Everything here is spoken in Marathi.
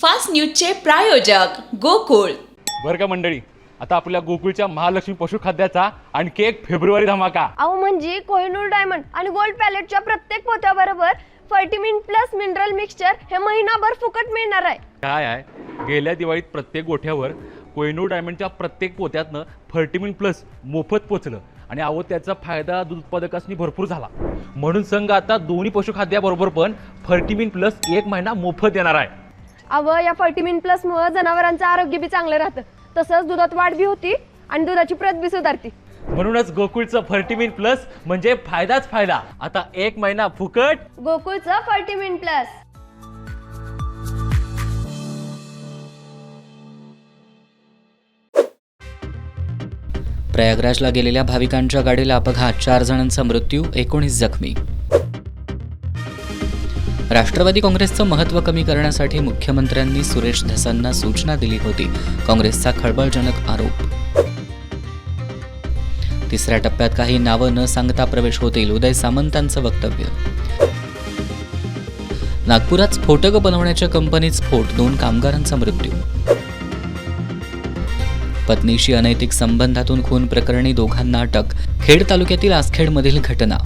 फास्ट न्यूजचे प्रायोजक गोकुळ। बरं का मंडळी, आता आपल्या गोकुळच्या महालक्ष्मी पशुखाद्याचा आणखी एक फेब्रुवारी धमाका। अहो म्हणजे कोहिनूर डायमंड आणि गोल्ड पॅलेटच्या प्रत्येक पोत्याबरोबर फर्टिमिन प्लस मिनरल मिक्सचर हे महिनाभर फुकट मिळणार आहे। काय आहे, गेल्या दिवाळीत प्रत्येक गोठ्यावर कोहिनूर डायमंडच्या प्रत्येक पोत्यातनं फर्टिमिन प्लस मोफत पोचलं आणि अहो त्याचा फायदा दूध उत्पादकांनी भरपूर झाला। म्हणून संघ आता दोन्ही पशुखाद्याबरोबर पण फर्टिमिन प्लस 1 महिना मोफत देणार आहे। अहो या फर्टिमिन प्लस मुळे जनावरांचं आरोग्य बी चांगलं राहतं, तसंच दुधात वाढ बी होती आणि दुधाची प्रत बी सुधारते। म्हणूनच गोकुळचं फर्टिमिन प्लस म्हणजे फायदाच फायदा। आता 1 महिना फुकट गोकुळचं फर्टिमिन प्लस। प्रयागराजला गेलेल्या भाविकांच्या गाडीला अपघात, 4 जणांचा मृत्यू, 19 जखमी। राष्ट्रवादी काँग्रेसचं महत्त्व कमी करण्यासाठी मुख्यमंत्र्यांनी सुरेश धसांना सूचना दिली होती, काँग्रेसचा खळबळजनक आरोप। तिसऱ्या टप्प्यात काही नावं न सांगता प्रवेश होतील, उदय सामंतांचं वक्तव्य। नागपुरात स्फोटक बनवण्याच्या कंपनीत स्फोट, 2 कामगारांचा मृत्यू। पत्नीशी अनैतिक संबंधातून खून प्रकरणी दोघांना अटक, खेड तालुक्यातील आसखेडमधील घटना।